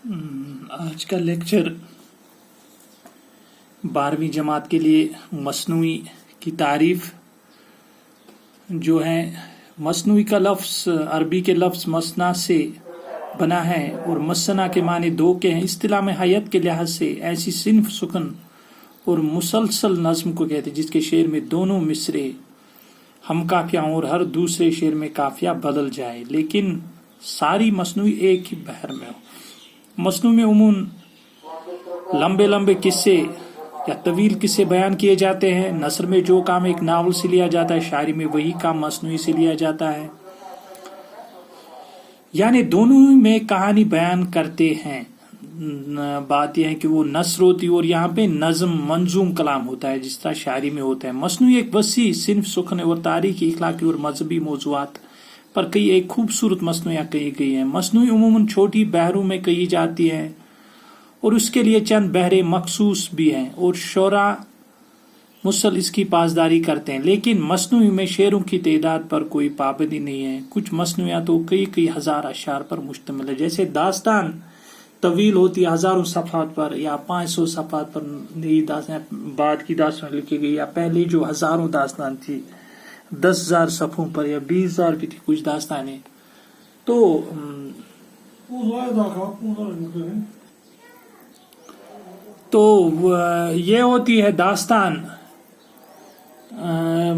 آج کا لیکچر 12ویں جماعت کے لیے مصنوعی کی تعریف جو ہے. مصنوعی کا لفظ عربی کے لفظ مصنع سے بنا ہے اور مصنع کے معنی دو کے ہیں. اصطلاح میں حیت کے لحاظ سے ایسی صنف سکن اور مسلسل نظم کو کہتے ہیں جس کے شعر میں دونوں مصرے ہم کافیہ اور ہر دوسرے شعر میں کافیہ بدل جائے لیکن ساری مصنوعی ایک ہی بحر میں ہو. مصنوعی میں عموماً لمبے قصے یا طویل قصے بیان کیے جاتے ہیں. نثر میں جو کام ایک ناول سے لیا جاتا ہے شاعری میں وہی کام مصنوعی سے لیا جاتا ہے. یعنی دونوں میں کہانی بیان کرتے ہیں. بات یہ ہے کہ وہ نثر ہوتی اور یہاں پہ نظم منظوم کلام ہوتا ہے جس طرح شاعری میں ہوتا ہے. مصنوعی ایک وسیع صنف سخن اور تاریخی اخلاقی اور مذہبی موضوعات پر کئی ایک خوبصورت مصنوعیاں کہی گئی ہیں. مصنوعی عموماً چھوٹی بحروں میں کہی جاتی ہے اور اس کے لیے چند بحریں مخصوص بھی ہیں اور شعراء مسل اس کی پاسداری کرتے ہیں. لیکن مصنوعی میں شعروں کی تعداد پر کوئی پابندی نہیں ہے. کچھ مصنوعیاں تو کئی ہزار اشعار پر مشتمل ہے. جیسے داستان طویل ہوتی ہے ہزاروں صفحات پر یا 500 صفحات پر نئی داستان بعد کی داستان لکھی گئی یا پہلی جو ہزاروں داستان تھی 10,000 صفحوں پر یا 20,000 بھی تھی کچھ داستانیں. تو یہ ہوتی ہے داستان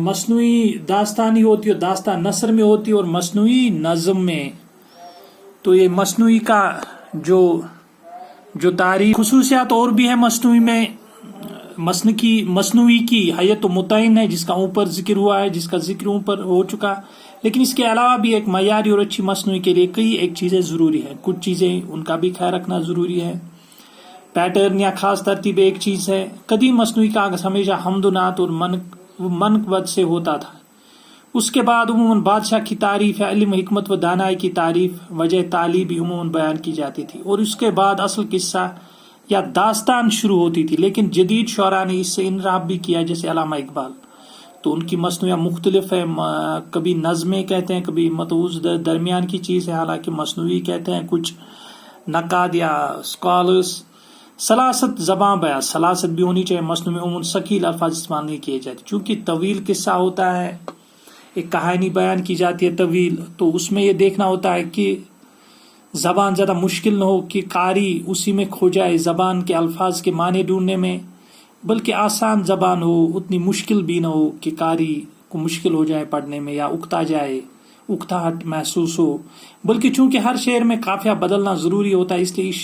مصنوعی داستانی ہوتی ہے. داستان نثر میں ہوتی ہے اور مصنوعی نظم میں. تو یہ مصنوعی کا جو تاریخ خصوصیات اور بھی ہے مصنوعی میں. مصنوعی کی حیت و متعین ہے جس کا اوپر ذکر ہوا ہے جس کا ذکر اوپر ہو چکا. لیکن اس کے علاوہ بھی ایک معیاری اور اچھی مصنوعی کے لیے کئی ایک چیزیں ضروری ہیں. کچھ چیزیں ان کا بھی خیال رکھنا ضروری ہے. پیٹرن یا خاص ترتیب ایک چیز ہے. قدیم مصنوعی کا آغاز ہمیشہ حمد و نعت اور منقبت سے ہوتا تھا. اس کے بعد عموماً بادشاہ کی تعریف یا علم حکمت و دانائی کی تعریف وجہ تعلیب بھی عموماً بیان کی جاتی تھی اور اس کے بعد اصل قصہ یا داستان شروع ہوتی تھی. لیکن جدید شعراء نے اس سے انحراف بھی کیا جیسے علامہ اقبال. تو ان کی مصنوعیاں مختلف ہیں. کبھی نظمیں کہتے ہیں کبھی متوسط درمیان کی چیز ہے حالانکہ مصنوعی کہتے ہیں. کچھ نقاد یا اسکالرز سلاست زباں بیان سلاست بھی ہونی چاہیے. مصنوعی میں عموماً ثقیل الفاظ استعمال نہیں کیے جاتے چونکہ طویل قصہ ہوتا ہے ایک کہانی بیان کی جاتی ہے طویل. تو اس میں یہ دیکھنا ہوتا ہے کہ زبان زیادہ مشکل نہ ہو کہ قاری اسی میں کھو جائے زبان کے الفاظ کے معنی ڈھونڈنے میں بلکہ آسان زبان ہو اتنی مشکل بھی نہ ہو کہ قاری کو مشکل ہو جائے پڑھنے میں یا اکتا جائے اکتاہٹ محسوس ہو. بلکہ چونکہ ہر شعر میں قافیہ بدلنا ضروری ہوتا ہے اس لیے اس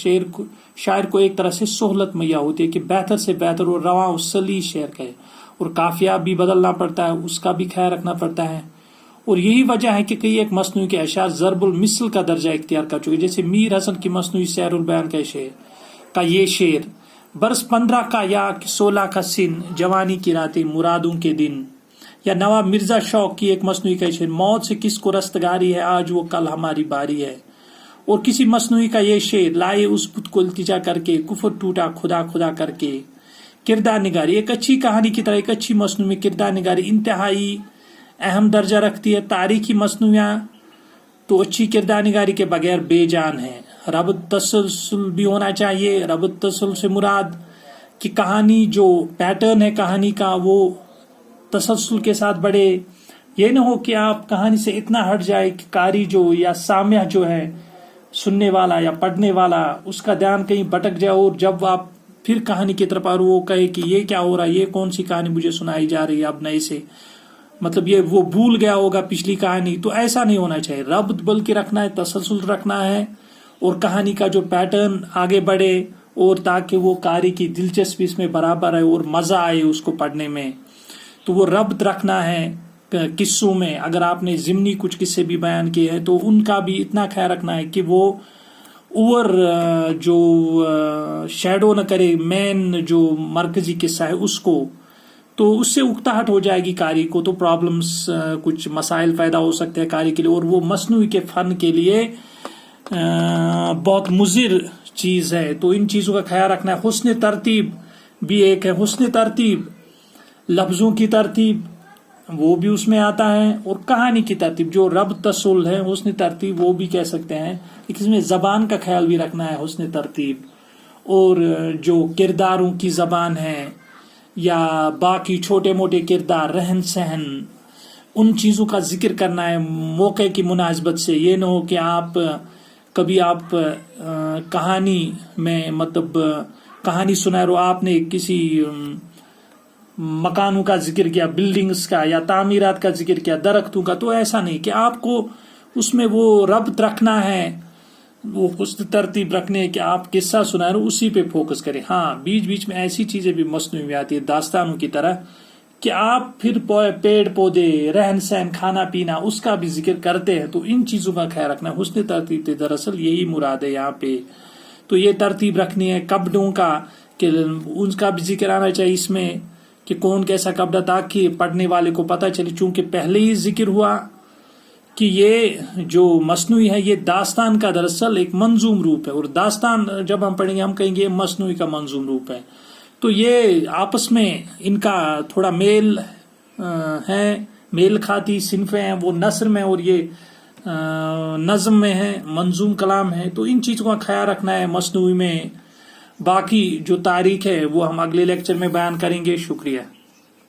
شاعر کو ایک طرح سے سہولت مہیا ہوتی ہے کہ بہتر سے بہتر اور رواں و سلیس شعر کہے اور قافیہ بھی بدلنا پڑتا ہے اس کا بھی خیال رکھنا پڑتا ہے. اور یہی وجہ ہے کہ کئی ایک مصنوعی کے اشعار ضرب المثل کا درجہ اختیار کر چکے. جیسے میر حسن کی مصنوعی سیر البیان کا یہ شعر برس 15 کا یا 16 کا سن جوانی کی راتیں مرادوں کے دن. یا نواب مرزا شوق کی ایک مصنوعی کا شعر موت سے کس کو رستگاری ہے آج وہ کل ہماری باری ہے. اور کسی مصنوعی کا یہ شعر لائے اس بت کو التجا کر کے کفر ٹوٹا خدا کر کے. کردار نگاری ایک اچھی کہانی کی طرح ایک اچھی مصنوعی میں کردار نگاری انتہائی اہم درجہ رکھتی ہے. تاریخی مصنوعیاں تو اچھی کردار نگاری کے بغیر بے جان ہیں. ربط تسلسل بھی ہونا چاہیے. ربط تسلسل سے مراد کہ کہانی جو پیٹرن ہے کہانی کا وہ تسلسل کے ساتھ بڑھے. یہ نہ ہو کہ آپ کہانی سے اتنا ہٹ جائے کہ قاری جو یا سامع جو ہے سننے والا یا پڑھنے والا اس کا دھیان کہیں بھٹک جائے اور جب آپ پھر کہانی کی طرف اور وہ کہے کہ یہ کیا ہو رہا ہے یہ کون سی کہانی مجھے سنائی جا رہی ہے اب نئے سے مطلب یہ وہ بھول گیا ہوگا پچھلی کہانی. تو ایسا نہیں ہونا چاہیے. ربط بلکہ رکھنا ہے تسلسل رکھنا ہے اور کہانی کا جو پیٹرن آگے بڑھے اور تاکہ وہ قاری کی دلچسپی اس میں برابر ہے اور مزہ آئے اس کو پڑھنے میں. تو وہ ربط رکھنا ہے قصوں میں. اگر آپ نے ضمنی کچھ قصے بھی بیان کیے ہیں تو ان کا بھی اتنا خیال رکھنا ہے کہ وہ اوور جو شیڈو نہ کرے مین جو مرکزی قصہ ہے اس کو. تو اس سے اکتاہٹ ہو جائے گی قاری کو. تو پرابلمز کچھ مسائل پیدا ہو سکتے ہیں قاری کے لیے اور وہ مصنوعی کے فن کے لیے بہت مضر چیز ہے. تو ان چیزوں کا خیال رکھنا ہے. حسن ترتیب بھی ایک ہے. حسن ترتیب لفظوں کی ترتیب وہ بھی اس میں آتا ہے، اور کہانی کی ترتیب جو رب تسل ہے، حسن ترتیب وہ بھی کہہ سکتے ہیں، لیکن اس میں زبان کا خیال بھی رکھنا ہے، حسن ترتیب، اور جو کرداروں کی زبان ہے یا باقی چھوٹے موٹے کردار، رہن سہن، ان چیزوں کا ذکر کرنا ہے موقع کی مناسبت سے. یہ نہ ہو کہ کبھی آپ کہانی میں مطلب کہانی سنا رہے ہو، آپ نے کسی مکانوں کا ذکر کیا، بلڈنگز کا یا تعمیرات کا ذکر کیا، درختوں کا، تو ایسا نہیں کہ آپ کو اس میں وہ ربط رکھنا ہے، وہ حسن ترتیب رکھنے ہے کہ آپ قصہ سنا رہے ہو اسی پہ فوکس کریں. ہاں بیچ بیچ میں ایسی چیزیں بھی مصنوعی میں آتی ہے داستانوں کی طرح کہ آپ پھر پیڑ پودے، رہن سہن، کھانا پینا، اس کا بھی ذکر کرتے ہیں، تو ان چیزوں کا خیال رکھنا ہے. حسن ترتیب دراصل یہی مراد ہے یہاں پہ. تو یہ ترتیب رکھنی ہے کپڑوں کا، کہ ان کا بھی ذکر آنا چاہیے اس میں کہ کون کیسا کپڑا، تاکہ پڑھنے والے کو پتہ چلے. چونکہ پہلے ہی ذکر ہوا کہ یہ جو مصنوعی ہے یہ داستان کا دراصل ایک منظوم روپ ہے، اور داستان جب ہم پڑھیں گے ہم کہیں گے یہ مصنوعی کا منظوم روپ ہے. تو یہ آپس میں ان کا تھوڑا میل ہے، میل کھاتی صنفیں ہیں، وہ نثر میں اور یہ نظم میں ہے، منظوم کلام ہے. تو ان چیزوں کا خیال رکھنا ہے مصنوعی میں. باقی جو تاریخ ہے وہ ہم اگلے لیکچر میں بیان کریں گے. شکریہ.